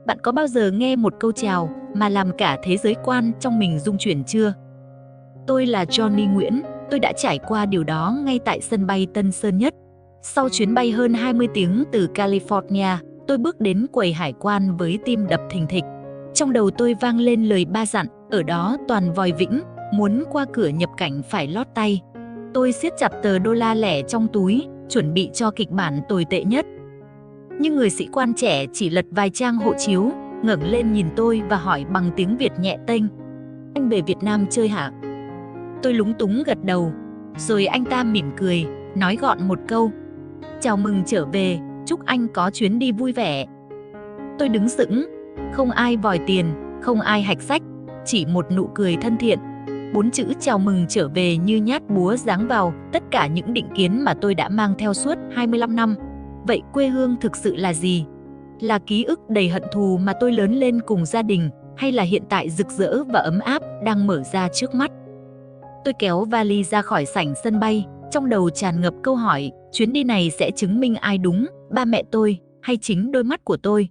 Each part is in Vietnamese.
Bạn có bao giờ nghe một câu chào mà làm cả thế giới quan trong mình rung chuyển chưa? Tôi là Johnny Nguyễn, tôi đã trải qua điều đó ngay tại sân bay Tân Sơn Nhất. Sau chuyến bay hơn 20 tiếng từ California, tôi bước đến quầy hải quan với tim đập thình thịch. Trong đầu tôi vang lên lời ba dặn, ở đó toàn vòi vĩnh, muốn qua cửa nhập cảnh phải lót tay. Tôi siết chặt tờ đô la lẻ trong túi, chuẩn bị cho kịch bản tồi tệ nhất. Nhưng người sĩ quan trẻ chỉ lật vài trang hộ chiếu, ngẩng lên nhìn tôi và hỏi bằng tiếng Việt nhẹ tênh: "Anh về Việt Nam chơi hả?" Tôi lúng túng gật đầu, rồi anh ta mỉm cười, nói gọn một câu: "Chào mừng trở về, chúc anh có chuyến đi vui vẻ." Tôi đứng sững, không ai vòi tiền, không ai hạch sách, chỉ một nụ cười thân thiện. 4 chữ chào mừng trở về như nhát búa giáng vào tất cả những định kiến mà tôi đã mang theo suốt 25 năm. Vậy quê hương thực sự là gì? Là ký ức đầy hận thù mà tôi lớn lên cùng gia đình, hay là hiện tại rực rỡ và ấm áp đang mở ra trước mắt? Tôi kéo vali ra khỏi sảnh sân bay, trong đầu tràn ngập câu hỏi: chuyến đi này sẽ chứng minh ai đúng, ba mẹ tôi hay chính đôi mắt của tôi?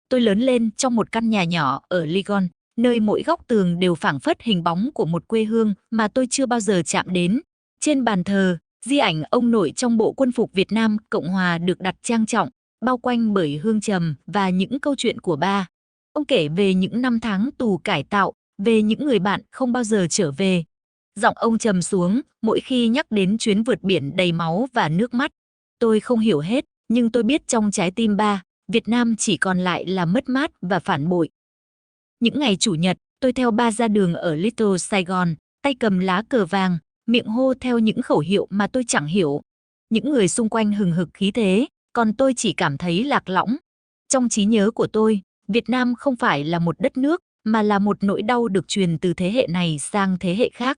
Tôi lớn lên trong một căn nhà nhỏ ở Legon, nơi mỗi góc tường đều phảng phất hình bóng của một quê hương mà tôi chưa bao giờ chạm đến. Trên bàn thờ, di ảnh ông nội trong bộ quân phục Việt Nam Cộng Hòa được đặt trang trọng, bao quanh bởi hương trầm và những câu chuyện của ba. Ông kể về những năm tháng tù cải tạo, về những người bạn không bao giờ trở về. Giọng ông trầm xuống mỗi khi nhắc đến chuyến vượt biển đầy máu và nước mắt. Tôi không hiểu hết, nhưng tôi biết trong trái tim ba, Việt Nam chỉ còn lại là mất mát và phản bội. Những ngày Chủ nhật, tôi theo ba ra đường ở Little Sài Gòn, tay cầm lá cờ vàng, miệng hô theo những khẩu hiệu mà tôi chẳng hiểu. Những người xung quanh hừng hực khí thế, còn tôi chỉ cảm thấy lạc lõng. Trong trí nhớ của tôi, Việt Nam không phải là một đất nước, mà là một nỗi đau được truyền từ thế hệ này sang thế hệ khác.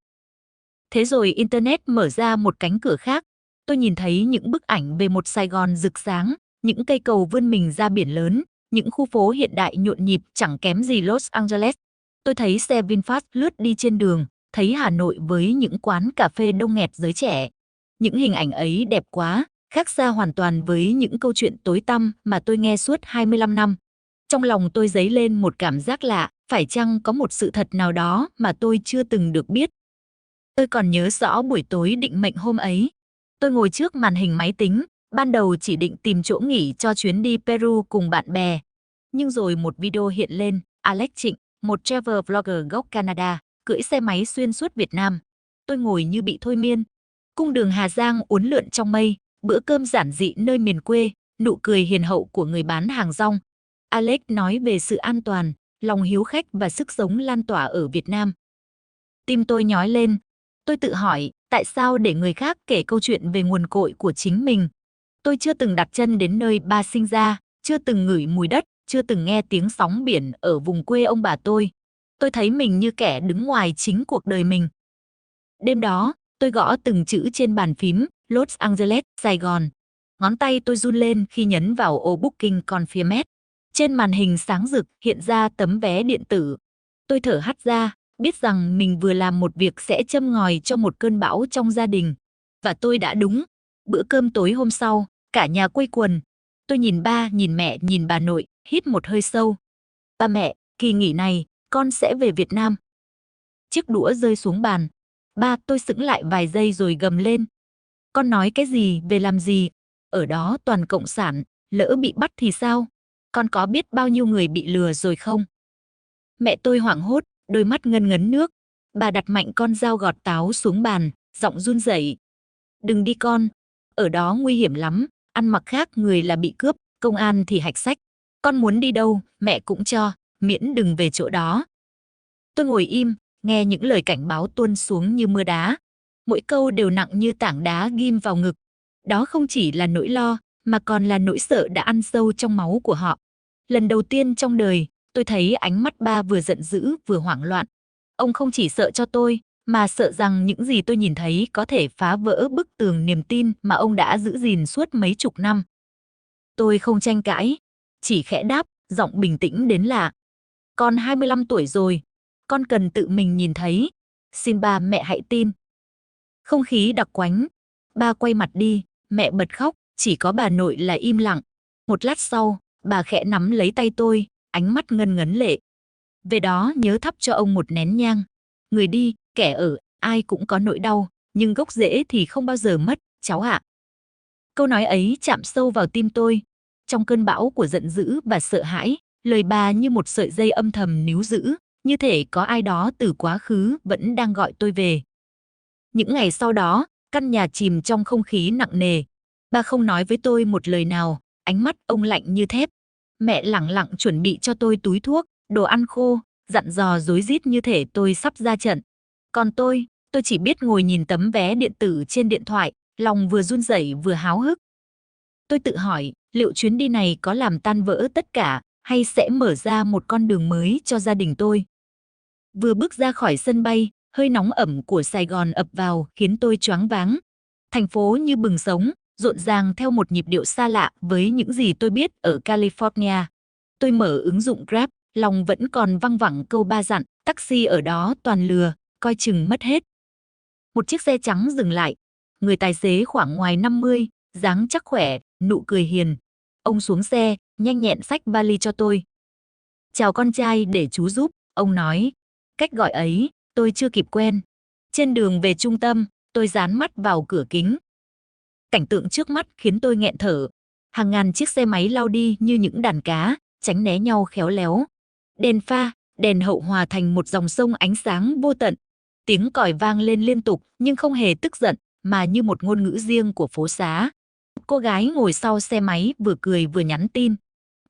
Thế rồi Internet mở ra một cánh cửa khác. Tôi nhìn thấy những bức ảnh về một Sài Gòn rực sáng, những cây cầu vươn mình ra biển lớn, những khu phố hiện đại nhộn nhịp chẳng kém gì Los Angeles. Tôi thấy xe VinFast lướt đi trên đường, thấy Hà Nội với những quán cà phê đông nghẹt giới trẻ. Những hình ảnh ấy đẹp quá, khác xa hoàn toàn với những câu chuyện tối tăm mà tôi nghe suốt 25 năm. Trong lòng tôi dấy lên một cảm giác lạ, phải chăng có một sự thật nào đó mà tôi chưa từng được biết. Tôi còn nhớ rõ buổi tối định mệnh hôm ấy. Tôi ngồi trước màn hình máy tính, ban đầu chỉ định tìm chỗ nghỉ cho chuyến đi Peru cùng bạn bè. Nhưng rồi một video hiện lên, Alex Trịnh, một travel vlogger gốc Canada, cưỡi xe máy xuyên suốt Việt Nam. Tôi ngồi như bị thôi miên. Cung đường Hà Giang uốn lượn trong mây, bữa cơm giản dị nơi miền quê, nụ cười hiền hậu của người bán hàng rong. Alex nói về sự an toàn, lòng hiếu khách và sức sống lan tỏa ở Việt Nam. Tim tôi nhói lên. Tôi tự hỏi, tại sao để người khác kể câu chuyện về nguồn cội của chính mình? Tôi chưa từng đặt chân đến nơi ba sinh ra, chưa từng ngửi mùi đất, chưa từng nghe tiếng sóng biển ở vùng quê ông bà tôi. Tôi thấy mình như kẻ đứng ngoài chính cuộc đời mình. Đêm đó, tôi gõ từng chữ trên bàn phím, Los Angeles, Sài Gòn. Ngón tay tôi run lên khi nhấn vào ô Booking Confirmed. Trên màn hình sáng rực hiện ra tấm vé điện tử. Tôi thở hắt ra, biết rằng mình vừa làm một việc sẽ châm ngòi cho một cơn bão trong gia đình. Và tôi đã đúng. Bữa cơm tối hôm sau, cả nhà quây quần. Tôi nhìn ba, nhìn mẹ, nhìn bà nội, hít một hơi sâu. Ba mẹ, kỳ nghỉ này, con sẽ về Việt Nam. Chiếc đũa rơi xuống bàn. Ba, tôi sững lại vài giây rồi gầm lên. Con nói cái gì, về làm gì? Ở đó toàn cộng sản, lỡ bị bắt thì sao? Con có biết bao nhiêu người bị lừa rồi không? Mẹ tôi hoảng hốt, đôi mắt ngân ngấn nước. Bà đặt mạnh con dao gọt táo xuống bàn, giọng run rẩy. Đừng đi con, ở đó nguy hiểm lắm, ăn mặc khác người là bị cướp, công an thì hạch sách. Con muốn đi đâu, mẹ cũng cho, miễn đừng về chỗ đó. Tôi ngồi im, nghe những lời cảnh báo tuôn xuống như mưa đá. Mỗi câu đều nặng như tảng đá ghim vào ngực. Đó không chỉ là nỗi lo, mà còn là nỗi sợ đã ăn sâu trong máu của họ. Lần đầu tiên trong đời, tôi thấy ánh mắt ba vừa giận dữ vừa hoảng loạn. Ông không chỉ sợ cho tôi, mà sợ rằng những gì tôi nhìn thấy có thể phá vỡ bức tường niềm tin mà ông đã giữ gìn suốt mấy chục năm. Tôi không tranh cãi, chỉ khẽ đáp, giọng bình tĩnh đến lạ. Con 25 tuổi rồi, con cần tự mình nhìn thấy. Xin ba mẹ hãy tin. Không khí đặc quánh. Ba quay mặt đi, mẹ bật khóc, chỉ có bà nội là im lặng. Một lát sau, bà khẽ nắm lấy tay tôi, ánh mắt ngân ngấn lệ. Về đó nhớ thắp cho ông một nén nhang. Người đi, kẻ ở, ai cũng có nỗi đau, nhưng gốc rễ thì không bao giờ mất, cháu ạ. Câu nói ấy chạm sâu vào tim tôi. Trong cơn bão của giận dữ và sợ hãi, lời bà như một sợi dây âm thầm níu giữ, như thể có ai đó từ quá khứ vẫn đang gọi tôi về. Những ngày sau đó, căn nhà chìm trong không khí nặng nề. Ba không nói với tôi một lời nào, ánh mắt ông lạnh như thép. Mẹ lẳng lặng chuẩn bị cho tôi túi thuốc, đồ ăn khô, dặn dò rối rít như thể tôi sắp ra trận. Còn tôi chỉ biết ngồi nhìn tấm vé điện tử trên điện thoại, lòng vừa run rẩy vừa háo hức. Tôi tự hỏi, liệu chuyến đi này có làm tan vỡ tất cả, hay sẽ mở ra một con đường mới cho gia đình tôi? Vừa bước ra khỏi sân bay, hơi nóng ẩm của Sài Gòn ập vào khiến tôi choáng váng. Thành phố như bừng sống, rộn ràng theo một nhịp điệu xa lạ với những gì tôi biết ở California. Tôi mở ứng dụng Grab, lòng vẫn còn văng vẳng câu ba dặn, taxi ở đó toàn lừa, coi chừng mất hết. Một chiếc xe trắng dừng lại. Người tài xế khoảng ngoài 50, dáng chắc khỏe, nụ cười hiền. Ông xuống xe, nhanh nhẹn xách vali cho tôi. Chào con trai, để chú giúp, ông nói. Cách gọi ấy, tôi chưa kịp quen. Trên đường về trung tâm, tôi dán mắt vào cửa kính. Cảnh tượng trước mắt khiến tôi nghẹn thở. Hàng ngàn chiếc xe máy lao đi như những đàn cá, tránh né nhau khéo léo. Đèn pha, đèn hậu hòa thành một dòng sông ánh sáng vô tận. Tiếng còi vang lên liên tục nhưng không hề tức giận, mà như một ngôn ngữ riêng của phố xá. Cô gái ngồi sau xe máy vừa cười vừa nhắn tin.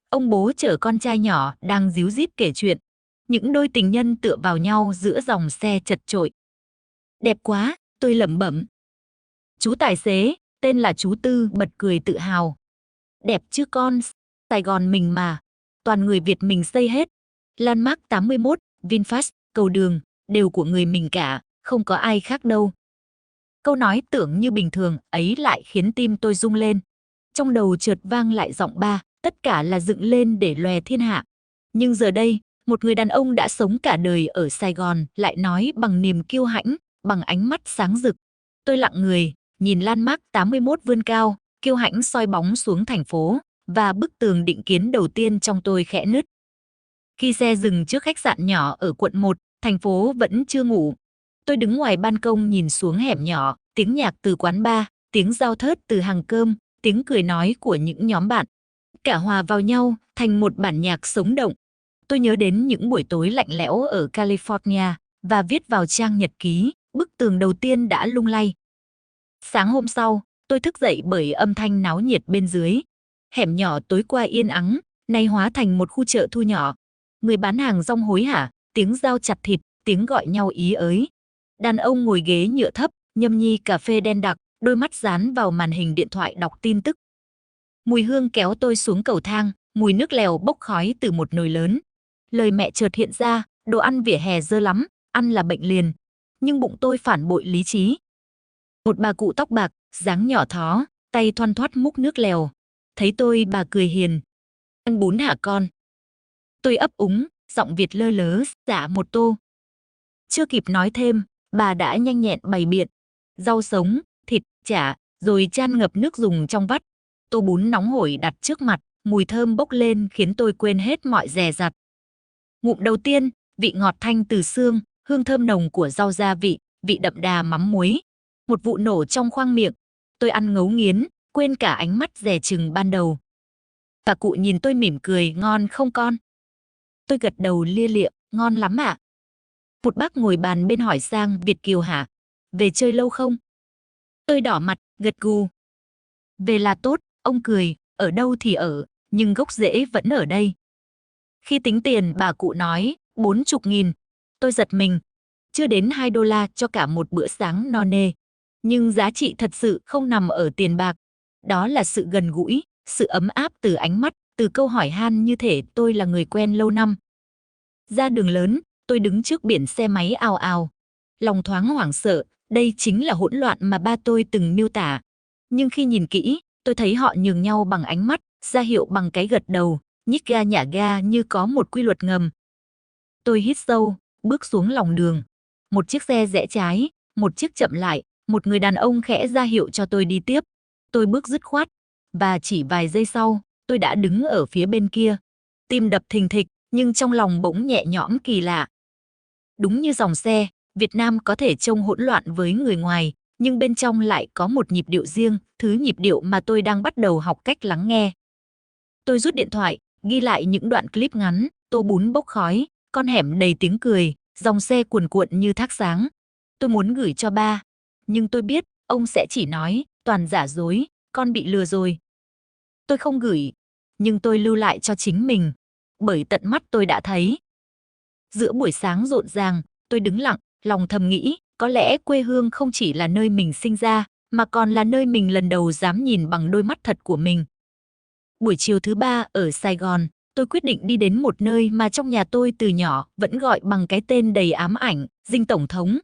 Ông bố chở con trai nhỏ đang díu dít kể chuyện. Những đôi tình nhân tựa vào nhau giữa dòng xe chật chội. Đẹp quá, tôi lẩm bẩm. Chú tài xế, tên là chú Tư, bật cười tự hào. Đẹp chứ con, Sài Gòn mình mà. Toàn người Việt mình xây hết. Landmark 81, VinFast, cầu đường, đều của người mình cả, không có ai khác đâu. Câu nói tưởng như bình thường ấy lại khiến tim tôi rung lên. Trong đầu chợt vang lại giọng ba, tất cả là dựng lên để lòe thiên hạ. Nhưng giờ đây, một người đàn ông đã sống cả đời ở Sài Gòn lại nói bằng niềm kiêu hãnh, bằng ánh mắt sáng rực. Tôi lặng người, nhìn Landmark 81 vươn cao, kiêu hãnh soi bóng xuống thành phố, và bức tường định kiến đầu tiên trong tôi khẽ nứt. Khi xe dừng trước khách sạn nhỏ ở quận 1, thành phố vẫn chưa ngủ. Tôi đứng ngoài ban công nhìn xuống hẻm nhỏ, tiếng nhạc từ quán bar, tiếng dao thớt từ hàng cơm, tiếng cười nói của những nhóm bạn. Cả hòa vào nhau thành một bản nhạc sống động. Tôi nhớ đến những buổi tối lạnh lẽo ở California và viết vào trang nhật ký, bức tường đầu tiên đã lung lay. Sáng hôm sau, tôi thức dậy bởi âm thanh náo nhiệt bên dưới. Hẻm nhỏ tối qua yên ắng, nay hóa thành một khu chợ thu nhỏ. Người bán hàng rong hối hả, tiếng dao chặt thịt, tiếng gọi nhau ý ới. Đàn ông ngồi ghế nhựa thấp, nhâm nhi cà phê đen đặc, đôi mắt dán vào màn hình điện thoại đọc tin tức. Mùi hương kéo tôi xuống cầu thang, mùi nước lèo bốc khói từ một nồi lớn. Lời mẹ chợt hiện ra, đồ ăn vỉa hè dơ lắm, ăn là bệnh liền. Nhưng bụng tôi phản bội lý trí. Một bà cụ tóc bạc, dáng nhỏ thó, tay thoăn thoắt múc nước lèo. Thấy tôi bà cười hiền. Ăn bún hả con? Tôi ấp úng, giọng Việt lơ lớ, dạ một tô. Chưa kịp nói thêm, bà đã nhanh nhẹn bày biện. Rau sống, thịt, chả, rồi chan ngập nước dùng trong vắt. Tô bún nóng hổi đặt trước mặt, mùi thơm bốc lên khiến tôi quên hết mọi dè dặt. Ngụm đầu tiên, vị ngọt thanh từ xương, hương thơm nồng của rau gia vị, vị đậm đà mắm muối. Một vụ nổ trong khoang miệng. Tôi ăn ngấu nghiến, quên cả ánh mắt dè chừng ban đầu. Bà cụ nhìn tôi mỉm cười, ngon không con? Tôi gật đầu lia lịa, ngon lắm ạ. Một bác ngồi bàn bên hỏi sang, Việt kiều hả? Về chơi lâu không? Tôi đỏ mặt, gật gù. Về là tốt, ông cười, ở đâu thì ở, nhưng gốc rễ vẫn ở đây. Khi tính tiền, bà cụ nói, 40.000. Tôi giật mình. Chưa đến $2 cho cả một bữa sáng no nê. Nhưng giá trị thật sự không nằm ở tiền bạc. Đó là sự gần gũi, sự ấm áp từ ánh mắt, từ câu hỏi han như thể tôi là người quen lâu năm. Ra đường lớn, tôi đứng trước biển xe máy ào ào. Lòng thoáng hoảng sợ, đây chính là hỗn loạn mà ba tôi từng miêu tả. Nhưng khi nhìn kỹ, tôi thấy họ nhường nhau bằng ánh mắt, ra hiệu bằng cái gật đầu, nhích ga nhả ga như có một quy luật ngầm. Tôi hít sâu, bước xuống lòng đường. Một chiếc xe rẽ trái, một chiếc chậm lại, một người đàn ông khẽ ra hiệu cho tôi đi tiếp. Tôi bước dứt khoát, và chỉ vài giây sau, tôi đã đứng ở phía bên kia. Tim đập thình thịch, nhưng trong lòng bỗng nhẹ nhõm kỳ lạ. Đúng như dòng xe, Việt Nam có thể trông hỗn loạn với người ngoài, nhưng bên trong lại có một nhịp điệu riêng, thứ nhịp điệu mà tôi đang bắt đầu học cách lắng nghe. Tôi rút điện thoại, ghi lại những đoạn clip ngắn, tô bún bốc khói, con hẻm đầy tiếng cười, dòng xe cuồn cuộn như thác sáng. Tôi muốn gửi cho ba, nhưng tôi biết ông sẽ chỉ nói, toàn giả dối, con bị lừa rồi. Tôi không gửi, nhưng tôi lưu lại cho chính mình, bởi tận mắt tôi đã thấy. Giữa buổi sáng rộn ràng, tôi đứng lặng, lòng thầm nghĩ, có lẽ quê hương không chỉ là nơi mình sinh ra, mà còn là nơi mình lần đầu dám nhìn bằng đôi mắt thật của mình. Buổi chiều thứ ba ở Sài Gòn, tôi quyết định đi đến một nơi mà trong nhà tôi từ nhỏ vẫn gọi bằng cái tên đầy ám ảnh, Dinh Tổng thống.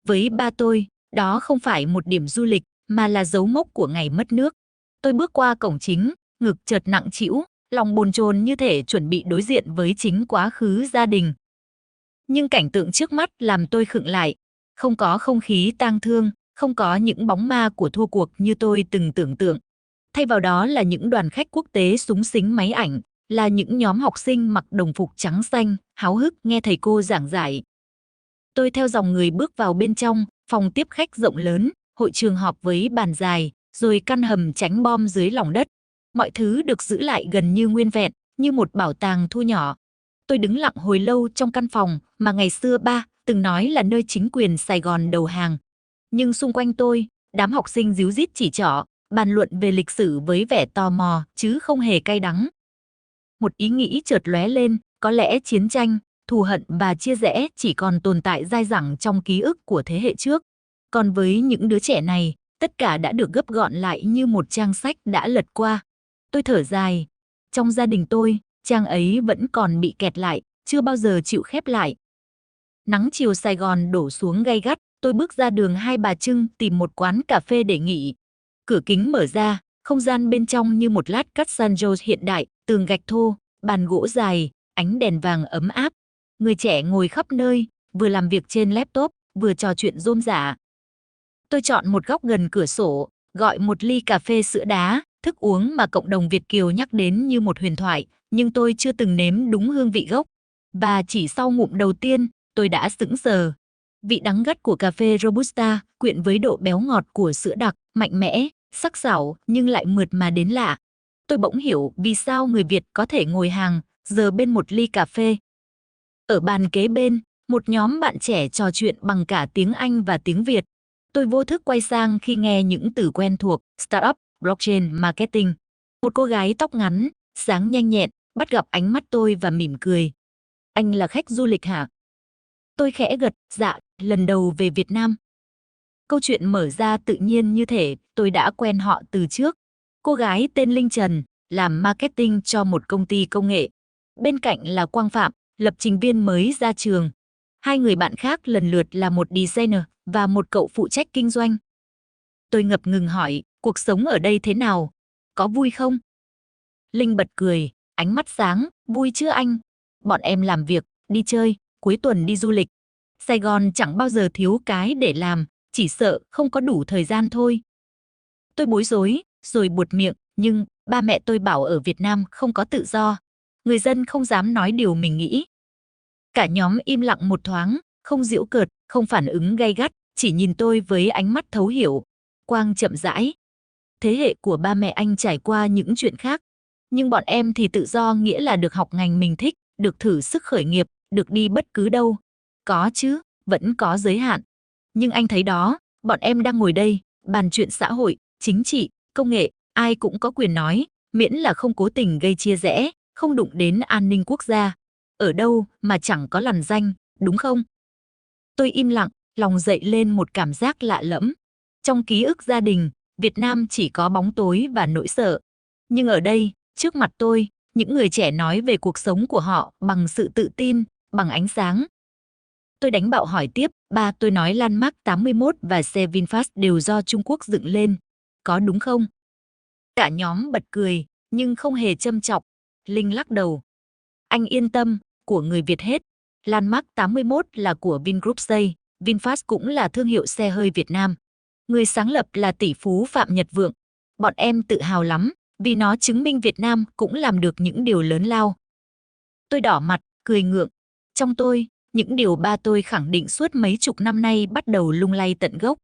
Với ba tôi, đó không phải một điểm du lịch, mà là dấu mốc của ngày mất nước. Tôi bước qua cổng chính, ngực chợt nặng trĩu, lòng bồn chồn như thể chuẩn bị đối diện với chính quá khứ gia đình. Nhưng cảnh tượng trước mắt làm tôi khựng lại. Không có không khí tang thương, không có những bóng ma của thua cuộc như tôi từng tưởng tượng. Thay vào đó là những đoàn khách quốc tế xúng xính máy ảnh, là những nhóm học sinh mặc đồng phục trắng xanh, háo hức nghe thầy cô giảng giải. Tôi theo dòng người bước vào bên trong, phòng tiếp khách rộng lớn, hội trường họp với bàn dài, rồi căn hầm tránh bom dưới lòng đất. Mọi thứ được giữ lại gần như nguyên vẹn, như một bảo tàng thu nhỏ. Tôi đứng lặng hồi lâu trong căn phòng mà ngày xưa ba từng nói là nơi chính quyền Sài Gòn đầu hàng. Nhưng xung quanh tôi, đám học sinh díu dít chỉ trỏ, bàn luận về lịch sử với vẻ tò mò chứ không hề cay đắng. Một ý nghĩ chợt lóe lên, có lẽ chiến tranh, thù hận và chia rẽ chỉ còn tồn tại dai dẳng trong ký ức của thế hệ trước. Còn với những đứa trẻ này, tất cả đã được gấp gọn lại như một trang sách đã lật qua. Tôi thở dài. Trong gia đình tôi, trang ấy vẫn còn bị kẹt lại, chưa bao giờ chịu khép lại. Nắng chiều Sài Gòn đổ xuống gay gắt, tôi bước ra đường Hai Bà Trưng tìm một quán cà phê để nghỉ. Cửa kính mở ra, không gian bên trong như một lát cắt San Jose hiện đại, tường gạch thô, bàn gỗ dài, ánh đèn vàng ấm áp. Người trẻ ngồi khắp nơi, vừa làm việc trên laptop, vừa trò chuyện rôm rả. Tôi chọn một góc gần cửa sổ, gọi một ly cà phê sữa đá, thức uống mà cộng đồng Việt kiều nhắc đến như một huyền thoại, nhưng tôi chưa từng nếm đúng hương vị gốc. Và chỉ sau ngụm đầu tiên, tôi đã sững sờ. Vị đắng gắt của cà phê Robusta quyện với độ béo ngọt của sữa đặc, mạnh mẽ, sắc sảo nhưng lại mượt mà đến lạ. Tôi bỗng hiểu vì sao người Việt có thể ngồi hàng giờ bên một ly cà phê. Ở bàn kế bên, một nhóm bạn trẻ trò chuyện bằng cả tiếng Anh và tiếng Việt. Tôi vô thức quay sang khi nghe những từ quen thuộc, startup, blockchain, marketing. Một cô gái tóc ngắn, sáng nhanh nhẹn, bắt gặp ánh mắt tôi và mỉm cười. Anh là khách du lịch hả? Tôi khẽ gật, dạ, lần đầu về Việt Nam. Câu chuyện mở ra tự nhiên như thể tôi đã quen họ từ trước. Cô gái tên Linh Trần, làm marketing cho một công ty công nghệ. Bên cạnh là Quang Phạm, lập trình viên mới ra trường. Hai người bạn khác lần lượt là một designer và một cậu phụ trách kinh doanh. Tôi ngập ngừng hỏi, cuộc sống ở đây thế nào? Có vui không? Linh bật cười, ánh mắt sáng, vui chứ anh? Bọn em làm việc, đi chơi, cuối tuần đi du lịch. Sài Gòn chẳng bao giờ thiếu cái để làm, chỉ sợ không có đủ thời gian thôi. Tôi bối rối, rồi buột miệng, nhưng ba mẹ tôi bảo ở Việt Nam không có tự do. Người dân không dám nói điều mình nghĩ. Cả nhóm im lặng một thoáng, không giễu cợt, không phản ứng gay gắt, chỉ nhìn tôi với ánh mắt thấu hiểu. Quang chậm rãi. Thế hệ của ba mẹ anh trải qua những chuyện khác. Nhưng bọn em thì tự do nghĩa là được học ngành mình thích, được thử sức khởi nghiệp, được đi bất cứ đâu. Có chứ, vẫn có giới hạn. Nhưng anh thấy đó, bọn em đang ngồi đây, bàn chuyện xã hội, chính trị, công nghệ, ai cũng có quyền nói, miễn là không cố tình gây chia rẽ, không đụng đến an ninh quốc gia. Ở đâu mà chẳng có lằn ranh, đúng không? Tôi im lặng, lòng dậy lên một cảm giác lạ lẫm. Trong ký ức gia đình, Việt Nam chỉ có bóng tối và nỗi sợ. Nhưng ở đây, trước mặt tôi, những người trẻ nói về cuộc sống của họ bằng sự tự tin, bằng ánh sáng. Tôi đánh bạo hỏi tiếp, ba tôi nói Landmark 81 và xe VinFast đều do Trung Quốc dựng lên. Có đúng không? Cả nhóm bật cười, nhưng không hề châm chọc. Linh lắc đầu. Anh yên tâm, của người Việt hết. Landmark 81 là của Vingroup xây, VinFast cũng là thương hiệu xe hơi Việt Nam. Người sáng lập là tỷ phú Phạm Nhật Vượng. Bọn em tự hào lắm, vì nó chứng minh Việt Nam cũng làm được những điều lớn lao. Tôi đỏ mặt, cười ngượng. Trong tôi, những điều ba tôi khẳng định suốt mấy chục năm nay bắt đầu lung lay tận gốc.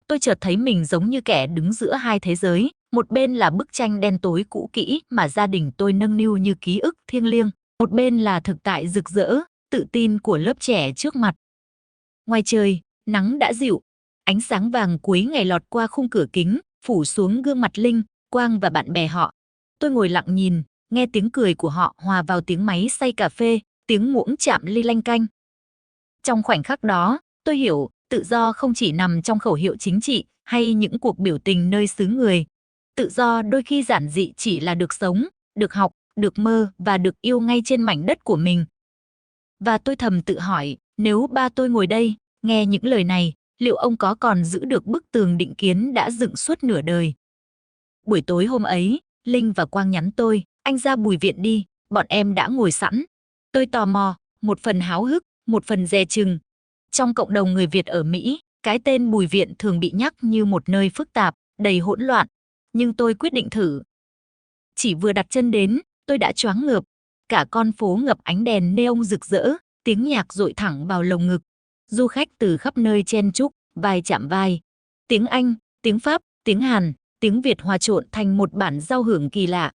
Tôi chợt thấy mình giống như kẻ đứng giữa hai thế giới, một bên là bức tranh đen tối cũ kỹ mà gia đình tôi nâng niu như ký ức thiêng liêng, một bên là thực tại rực rỡ, tự tin của lớp trẻ trước mặt. Ngoài trời, nắng đã dịu, ánh sáng vàng cuối ngày lọt qua khung cửa kính, phủ xuống gương mặt Linh, Quang và bạn bè họ. Tôi ngồi lặng nhìn, nghe tiếng cười của họ hòa vào tiếng máy xay cà phê, tiếng muỗng chạm ly lanh canh. Trong khoảnh khắc đó, tôi hiểu tự do không chỉ nằm trong khẩu hiệu chính trị hay những cuộc biểu tình nơi xứ người. Tự do đôi khi giản dị chỉ là được sống, được học, được mơ và được yêu ngay trên mảnh đất của mình. Và tôi thầm tự hỏi, nếu ba tôi ngồi đây, nghe những lời này, liệu ông có còn giữ được bức tường định kiến đã dựng suốt nửa đời? Buổi tối hôm ấy, Linh và Quang nhắn tôi, anh ra Bùi Viện đi, bọn em đã ngồi sẵn. Tôi tò mò, một phần háo hức, một phần dè chừng. Trong cộng đồng người Việt ở Mỹ, cái tên Bùi Viện thường bị nhắc như một nơi phức tạp, đầy hỗn loạn. Nhưng tôi quyết định thử. Chỉ vừa đặt chân đến, tôi đã choáng ngợp. Cả con phố ngập ánh đèn neon rực rỡ, tiếng nhạc dội thẳng vào lồng ngực. Du khách từ khắp nơi chen chúc, vai chạm vai. Tiếng Anh, tiếng Pháp, tiếng Hàn, tiếng Việt hòa trộn thành một bản giao hưởng kỳ lạ.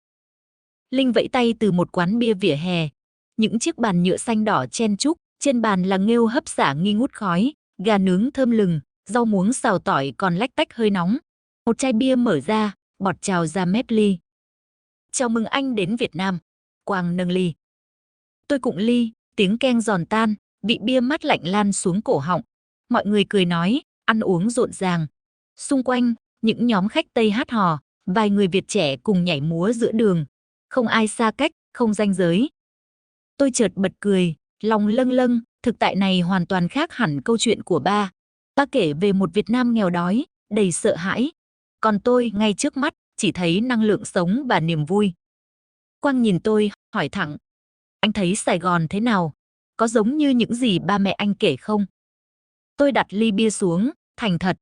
Linh vẫy tay từ một quán bia vỉa hè. Những chiếc bàn nhựa xanh đỏ chen chúc, trên bàn là nghêu hấp xả nghi ngút khói, gà nướng thơm lừng, rau muống xào tỏi còn lách tách hơi nóng. Một chai bia mở ra, bọt trào ra mép ly. Chào mừng anh đến Việt Nam. Quang nâng ly. Tôi cụng ly, tiếng keng giòn tan, vị bia mát lạnh lan xuống cổ họng. Mọi người cười nói, ăn uống rộn ràng. Xung quanh, những nhóm khách Tây hát hò, vài người Việt trẻ cùng nhảy múa giữa đường. Không ai xa cách, không ranh giới. Tôi chợt bật cười, lòng lâng lâng, thực tại này hoàn toàn khác hẳn câu chuyện của ba. Ba kể về một Việt Nam nghèo đói, đầy sợ hãi. Còn tôi, ngay trước mắt, chỉ thấy năng lượng sống và niềm vui. Quang nhìn tôi, hỏi thẳng. Anh thấy Sài Gòn thế nào? Có giống như những gì ba mẹ anh kể không? Tôi đặt ly bia xuống, thành thật.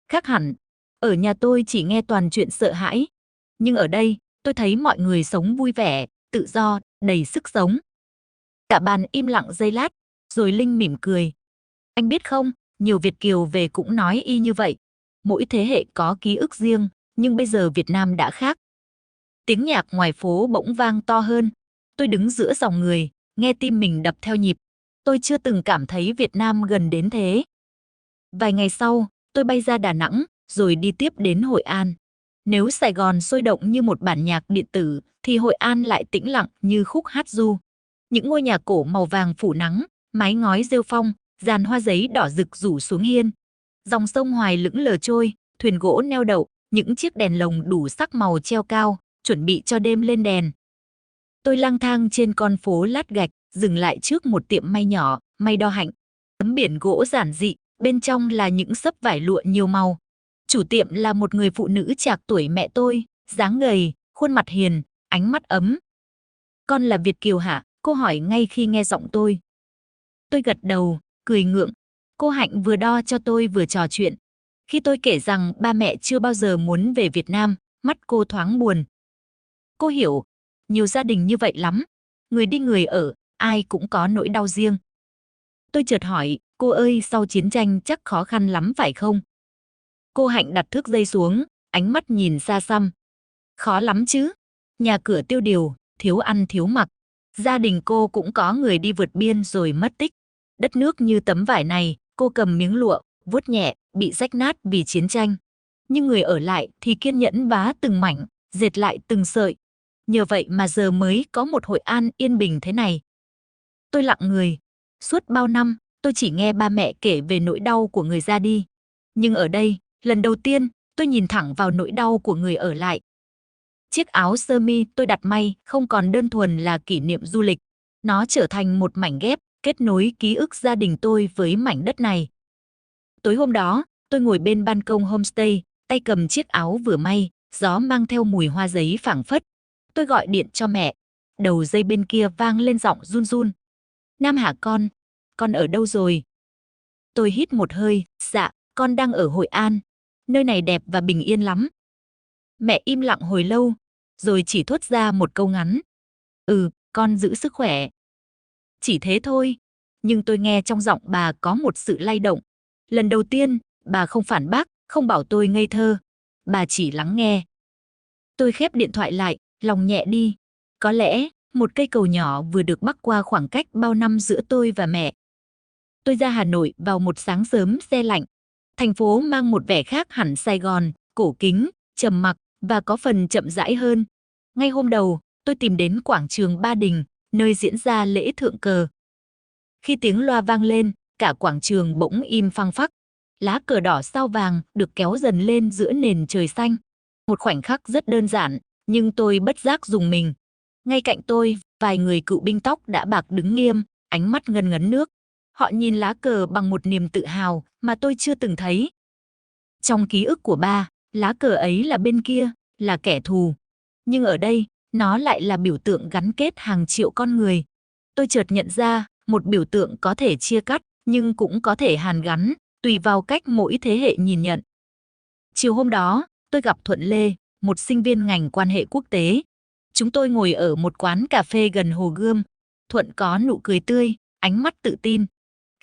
Khác hẳn. Ở nhà tôi chỉ nghe toàn chuyện sợ hãi. Nhưng ở đây, tôi thấy mọi người sống vui vẻ, tự do, đầy sức sống. Cả bàn im lặng giây lát, rồi Linh mỉm cười. Anh biết không, nhiều Việt kiều về cũng nói y như vậy. Mỗi thế hệ có ký ức riêng, nhưng bây giờ Việt Nam đã khác. Tiếng nhạc ngoài phố bỗng vang to hơn. Tôi đứng giữa dòng người, nghe tim mình đập theo nhịp. Tôi chưa từng cảm thấy Việt Nam gần đến thế. Vài ngày sau, tôi bay ra Đà Nẵng, rồi đi tiếp đến Hội An. Nếu Sài Gòn sôi động như một bản nhạc điện tử, thì Hội An lại tĩnh lặng như khúc hát ru. Những ngôi nhà cổ màu vàng phủ nắng, mái ngói rêu phong, dàn hoa giấy đỏ rực rủ xuống hiên. Dòng sông Hoài lững lờ trôi, thuyền gỗ neo đậu, những chiếc đèn lồng đủ sắc màu treo cao, chuẩn bị cho đêm lên đèn. Tôi lang thang trên con phố lát gạch, dừng lại trước một tiệm may nhỏ, may đo hạnh. Tấm biển gỗ giản dị, bên trong là những xấp vải lụa nhiều màu. Chủ tiệm là một người phụ nữ trạc tuổi mẹ tôi, dáng gầy, khuôn mặt hiền, ánh mắt ấm. Con là Việt kiều hả? Cô hỏi ngay khi nghe giọng tôi. Tôi gật đầu, cười ngượng. Cô Hạnh vừa đo cho tôi vừa trò chuyện. Khi tôi kể rằng ba mẹ chưa bao giờ muốn về Việt Nam, mắt cô thoáng buồn. Cô hiểu, nhiều gia đình như vậy lắm. Người đi người ở, ai cũng có nỗi đau riêng. Tôi chợt hỏi, cô ơi, sau chiến tranh chắc khó khăn lắm phải không? Cô Hạnh đặt thước dây xuống, ánh mắt nhìn xa xăm. Khó lắm chứ. Nhà cửa tiêu điều, thiếu ăn thiếu mặc. Gia đình cô cũng có người đi vượt biên rồi mất tích. Đất nước như tấm vải này, cô cầm miếng lụa, vuốt nhẹ, bị rách nát vì chiến tranh. Nhưng người ở lại thì kiên nhẫn vá từng mảnh, dệt lại từng sợi. Nhờ vậy mà giờ mới có một Hội An yên bình thế này. Tôi lặng người. Suốt bao năm, tôi chỉ nghe ba mẹ kể về nỗi đau của người ra đi. Nhưng ở đây, lần đầu tiên, tôi nhìn thẳng vào nỗi đau của người ở lại. Chiếc áo sơ mi tôi đặt may không còn đơn thuần là kỷ niệm du lịch. Nó trở thành một mảnh ghép, kết nối ký ức gia đình tôi với mảnh đất này. Tối hôm đó, tôi ngồi bên ban công homestay, tay cầm chiếc áo vừa may, gió mang theo mùi hoa giấy phảng phất. Tôi gọi điện cho mẹ. Đầu dây bên kia vang lên giọng run run. Nam hả con ở đâu rồi? Tôi hít một hơi, dạ, con đang ở Hội An. Nơi này đẹp và bình yên lắm. Mẹ im lặng hồi lâu, rồi chỉ thốt ra một câu ngắn. Ừ, con giữ sức khỏe. Chỉ thế thôi. Nhưng tôi nghe trong giọng bà có một sự lay động. Lần đầu tiên, bà không phản bác, không bảo tôi ngây thơ. Bà chỉ lắng nghe. Tôi khép điện thoại lại, lòng nhẹ đi. Có lẽ, một cây cầu nhỏ vừa được bắc qua khoảng cách bao năm giữa tôi và mẹ. Tôi ra Hà Nội vào một sáng sớm se lạnh. Thành phố mang một vẻ khác hẳn Sài Gòn, cổ kính, trầm mặc và có phần chậm rãi hơn. Ngay hôm đầu, tôi tìm đến quảng trường Ba Đình, nơi diễn ra lễ thượng cờ. Khi tiếng loa vang lên, cả quảng trường bỗng im phăng phắc. Lá cờ đỏ sao vàng được kéo dần lên giữa nền trời xanh. Một khoảnh khắc rất đơn giản, nhưng tôi bất giác rùng mình. Ngay cạnh tôi, vài người cựu binh tóc đã bạc đứng nghiêm, ánh mắt ngân ngấn nước. Họ nhìn lá cờ bằng một niềm tự hào mà tôi chưa từng thấy. Trong ký ức của ba, lá cờ ấy là bên kia, là kẻ thù. Nhưng ở đây, nó lại là biểu tượng gắn kết hàng triệu con người. Tôi chợt nhận ra, một biểu tượng có thể chia cắt, nhưng cũng có thể hàn gắn, tùy vào cách mỗi thế hệ nhìn nhận. Chiều hôm đó, tôi gặp Thuận Lê, một sinh viên ngành quan hệ quốc tế. Chúng tôi ngồi ở một quán cà phê gần Hồ Gươm. Thuận có nụ cười tươi, ánh mắt tự tin.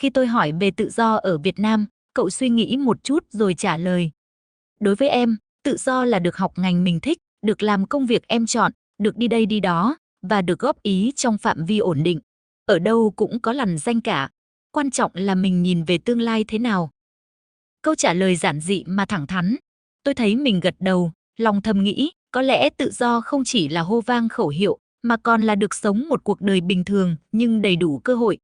Khi tôi hỏi về tự do ở Việt Nam, cậu suy nghĩ một chút rồi trả lời. Đối với em, tự do là được học ngành mình thích, được làm công việc em chọn, được đi đây đi đó, và được góp ý trong phạm vi ổn định. Ở đâu cũng có lằn danh cả. Quan trọng là mình nhìn về tương lai thế nào. Câu trả lời giản dị mà thẳng thắn. Tôi thấy mình gật đầu, lòng thầm nghĩ, có lẽ tự do không chỉ là hô vang khẩu hiệu, mà còn là được sống một cuộc đời bình thường nhưng đầy đủ cơ hội.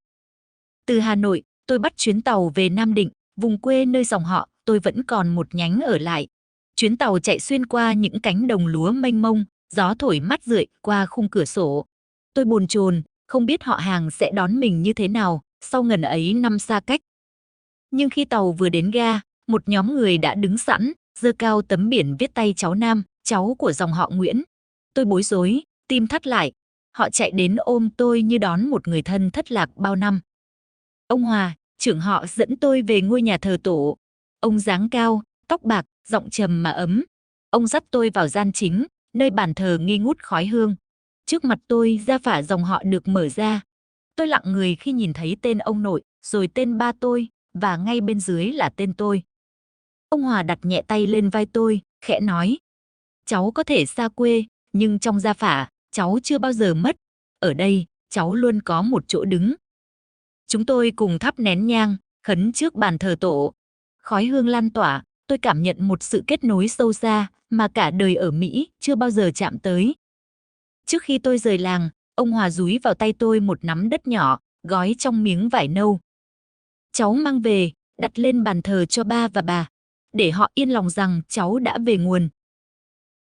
Từ Hà Nội, tôi bắt chuyến tàu về Nam Định, vùng quê nơi dòng họ tôi vẫn còn một nhánh ở lại. Chuyến tàu chạy xuyên qua những cánh đồng lúa mênh mông, gió thổi mát rượi qua khung cửa sổ. Tôi bồn chồn, không biết họ hàng sẽ đón mình như thế nào sau ngần ấy năm xa cách. Nhưng khi tàu vừa đến ga, một nhóm người đã đứng sẵn, giơ cao tấm biển viết tay cháu Nam, cháu của dòng họ Nguyễn. Tôi bối rối, tim thắt lại. Họ chạy đến ôm tôi như đón một người thân thất lạc bao năm. Ông Hòa, trưởng họ dẫn tôi về ngôi nhà thờ tổ. Ông dáng cao, tóc bạc, giọng trầm mà ấm. Ông dắt tôi vào gian chính, nơi bàn thờ nghi ngút khói hương. Trước mặt tôi, gia phả dòng họ được mở ra. Tôi lặng người khi nhìn thấy tên ông nội, rồi tên ba tôi, và ngay bên dưới là tên tôi. Ông Hòa đặt nhẹ tay lên vai tôi, khẽ nói. Cháu có thể xa quê, nhưng trong gia phả, cháu chưa bao giờ mất. Ở đây, cháu luôn có một chỗ đứng. Chúng tôi cùng thắp nén nhang, khấn trước bàn thờ tổ. Khói hương lan tỏa, tôi cảm nhận một sự kết nối sâu xa mà cả đời ở Mỹ chưa bao giờ chạm tới. Trước khi tôi rời làng, ông Hòa dúi vào tay tôi một nắm đất nhỏ, gói trong miếng vải nâu. Cháu mang về, đặt lên bàn thờ cho ba và bà, để họ yên lòng rằng cháu đã về nguồn.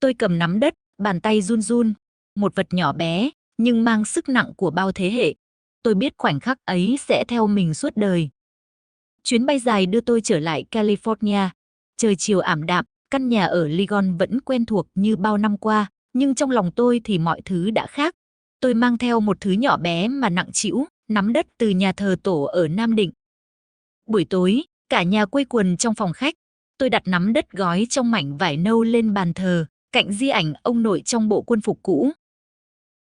Tôi cầm nắm đất, bàn tay run run, một vật nhỏ bé, nhưng mang sức nặng của bao thế hệ. Tôi biết khoảnh khắc ấy sẽ theo mình suốt đời. Chuyến bay dài đưa tôi trở lại California. Trời chiều ảm đạm, căn nhà ở Ligon vẫn quen thuộc như bao năm qua, nhưng trong lòng tôi thì mọi thứ đã khác. Tôi mang theo một thứ nhỏ bé mà nặng trĩu, nắm đất từ nhà thờ tổ ở Nam Định. Buổi tối, cả nhà quây quần trong phòng khách. Tôi đặt nắm đất gói trong mảnh vải nâu lên bàn thờ, cạnh di ảnh ông nội trong bộ quân phục cũ.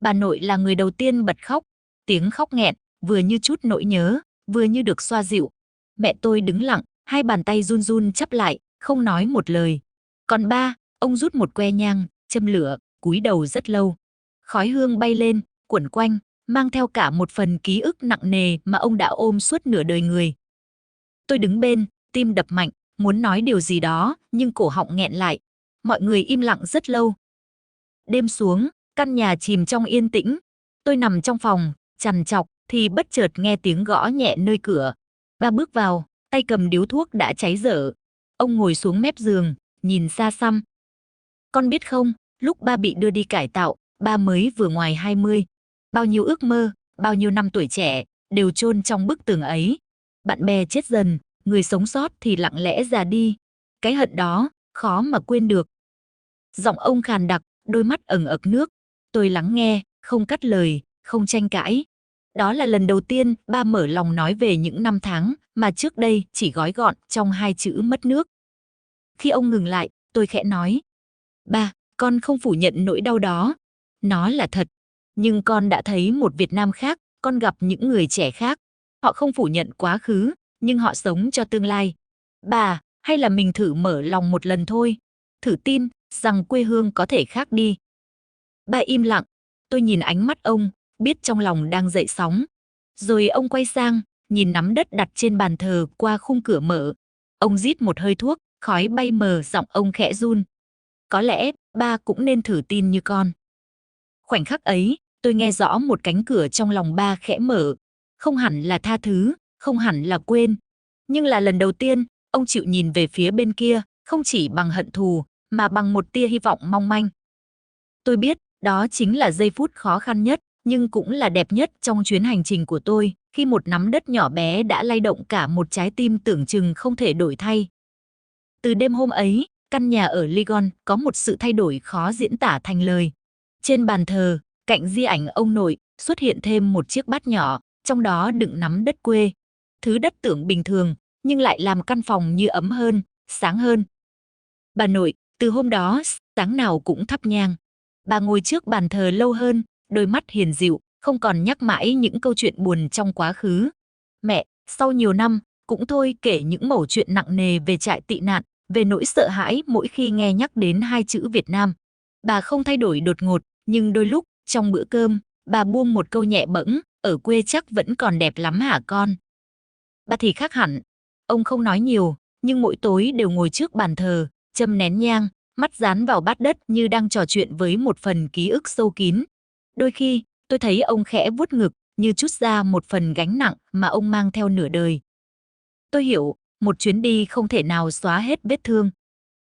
Bà nội là người đầu tiên bật khóc, tiếng khóc nghẹn, vừa như chút nỗi nhớ, vừa như được xoa dịu. Mẹ tôi đứng lặng, hai bàn tay run run chắp lại, không nói một lời. Còn ba, ông rút một que nhang, châm lửa, cúi đầu rất lâu. Khói hương bay lên, quẩn quanh, mang theo cả một phần ký ức nặng nề mà ông đã ôm suốt nửa đời người. Tôi đứng bên, tim đập mạnh, muốn nói điều gì đó, nhưng cổ họng nghẹn lại. Mọi người im lặng rất lâu. Đêm xuống, căn nhà chìm trong yên tĩnh. Tôi nằm trong phòng, trằn trọc, thì bất chợt nghe tiếng gõ nhẹ nơi cửa. Ba bước vào, tay cầm điếu thuốc đã cháy dở. Ông ngồi xuống mép giường, nhìn xa xăm. Con biết không, lúc ba bị đưa đi cải tạo, ba mới vừa ngoài 20. Bao nhiêu ước mơ, bao nhiêu năm tuổi trẻ, đều chôn trong bức tường ấy. Bạn bè chết dần, người sống sót thì lặng lẽ già đi. Cái hận đó, khó mà quên được. Giọng ông khàn đặc, đôi mắt ẩn ực nước. Tôi lắng nghe, không cắt lời, không tranh cãi. Đó là lần đầu tiên ba mở lòng nói về những năm tháng mà trước đây chỉ gói gọn trong hai chữ mất nước. Khi ông ngừng lại, tôi khẽ nói. Ba, con không phủ nhận nỗi đau đó. Nó là thật. Nhưng con đã thấy một Việt Nam khác, con gặp những người trẻ khác. Họ không phủ nhận quá khứ, nhưng họ sống cho tương lai. Bà, hay là mình thử mở lòng một lần thôi, thử tin rằng quê hương có thể khác đi. Bà im lặng, tôi nhìn ánh mắt ông, biết trong lòng đang dậy sóng. Rồi ông quay sang, nhìn nắm đất đặt trên bàn thờ qua khung cửa mở. Ông rít một hơi thuốc, khói bay mờ, giọng ông khẽ run. Có lẽ ba cũng nên thử tin như con. Khoảnh khắc ấy, tôi nghe rõ một cánh cửa trong lòng ba khẽ mở. Không hẳn là tha thứ, không hẳn là quên. Nhưng là lần đầu tiên, ông chịu nhìn về phía bên kia, không chỉ bằng hận thù, mà bằng một tia hy vọng mong manh. Tôi biết, đó chính là giây phút khó khăn nhất, nhưng cũng là đẹp nhất trong chuyến hành trình của tôi, khi một nắm đất nhỏ bé đã lay động cả một trái tim tưởng chừng không thể đổi thay. Từ đêm hôm ấy, căn nhà ở Legon có một sự thay đổi khó diễn tả thành lời. Trên bàn thờ, cạnh di ảnh ông nội, xuất hiện thêm một chiếc bát nhỏ, trong đó đựng nắm đất quê. Thứ đất tưởng bình thường, nhưng lại làm căn phòng như ấm hơn, sáng hơn. Bà nội, từ hôm đó, sáng nào cũng thắp nhang. Bà ngồi trước bàn thờ lâu hơn, đôi mắt hiền dịu, không còn nhắc mãi những câu chuyện buồn trong quá khứ. Mẹ, sau nhiều năm, cũng thôi kể những mẩu chuyện nặng nề về trại tị nạn, về nỗi sợ hãi mỗi khi nghe nhắc đến hai chữ Việt Nam. Bà không thay đổi đột ngột, nhưng đôi lúc, trong bữa cơm, bà buông một câu nhẹ bẫng, ở quê chắc vẫn còn đẹp lắm hả con? Bà thì khác hẳn. Ông không nói nhiều, nhưng mỗi tối đều ngồi trước bàn thờ, châm nén nhang, mắt dán vào bát đất như đang trò chuyện với một phần ký ức sâu kín. Đôi khi, tôi thấy ông khẽ vuốt ngực, như trút ra một phần gánh nặng mà ông mang theo nửa đời. Tôi hiểu, một chuyến đi không thể nào xóa hết vết thương.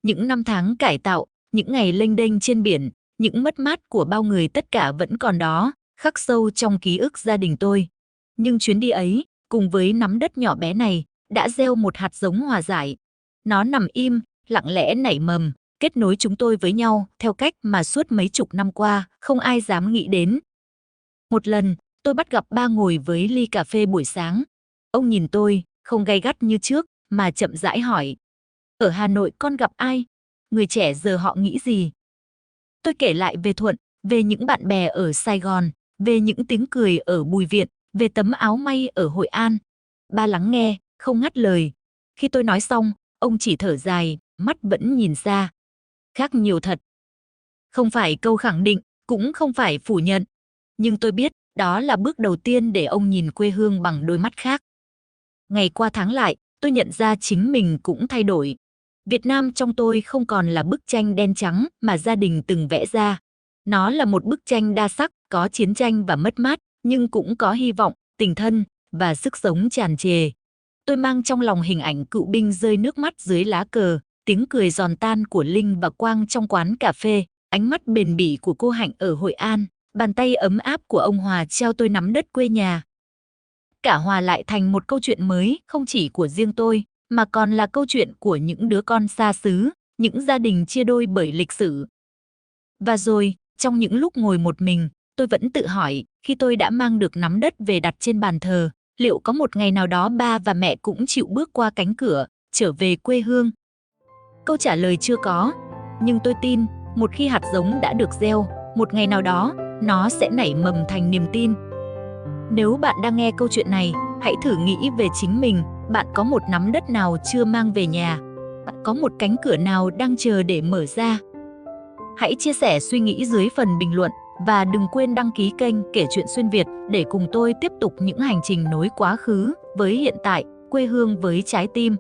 Những năm tháng cải tạo, những ngày lênh đênh trên biển, những mất mát của bao người tất cả vẫn còn đó, khắc sâu trong ký ức gia đình tôi. Nhưng chuyến đi ấy, cùng với nắm đất nhỏ bé này, đã gieo một hạt giống hòa giải. Nó nằm im, lặng lẽ nảy mầm, kết nối chúng tôi với nhau theo cách mà suốt mấy chục năm qua không ai dám nghĩ đến. Một lần, tôi bắt gặp ba ngồi với ly cà phê buổi sáng. Ông nhìn tôi, không gay gắt như trước, mà chậm rãi hỏi. Ở Hà Nội con gặp ai? Người trẻ giờ họ nghĩ gì? Tôi kể lại về Thuận, về những bạn bè ở Sài Gòn, về những tiếng cười ở Bùi Viện, về tấm áo may ở Hội An. Ba lắng nghe, không ngắt lời. Khi tôi nói xong, ông chỉ thở dài, mắt vẫn nhìn xa. Khác nhiều thật. Không phải câu khẳng định, cũng không phải phủ nhận. Nhưng tôi biết, đó là bước đầu tiên để ông nhìn quê hương bằng đôi mắt khác. Ngày qua tháng lại, tôi nhận ra chính mình cũng thay đổi. Việt Nam trong tôi không còn là bức tranh đen trắng mà gia đình từng vẽ ra. Nó là một bức tranh đa sắc, có chiến tranh và mất mát, nhưng cũng có hy vọng, tình thân và sức sống tràn trề. Tôi mang trong lòng hình ảnh cựu binh rơi nước mắt dưới lá cờ, tiếng cười giòn tan của Linh và Quang trong quán cà phê, ánh mắt bền bỉ của cô Hạnh ở Hội An, bàn tay ấm áp của ông Hòa treo tôi nắm đất quê nhà. Cả hòa lại thành một câu chuyện mới, không chỉ của riêng tôi, mà còn là câu chuyện của những đứa con xa xứ, những gia đình chia đôi bởi lịch sử. Và rồi, trong những lúc ngồi một mình, tôi vẫn tự hỏi, khi tôi đã mang được nắm đất về đặt trên bàn thờ, liệu có một ngày nào đó ba và mẹ cũng chịu bước qua cánh cửa, trở về quê hương? Câu trả lời chưa có, nhưng tôi tin, một khi hạt giống đã được gieo, một ngày nào đó, nó sẽ nảy mầm thành niềm tin. Nếu bạn đang nghe câu chuyện này, hãy thử nghĩ về chính mình, bạn có một nắm đất nào chưa mang về nhà? Bạn có một cánh cửa nào đang chờ để mở ra? Hãy chia sẻ suy nghĩ dưới phần bình luận và đừng quên đăng ký kênh Kể Chuyện Xuyên Việt để cùng tôi tiếp tục những hành trình nối quá khứ với hiện tại, quê hương với trái tim.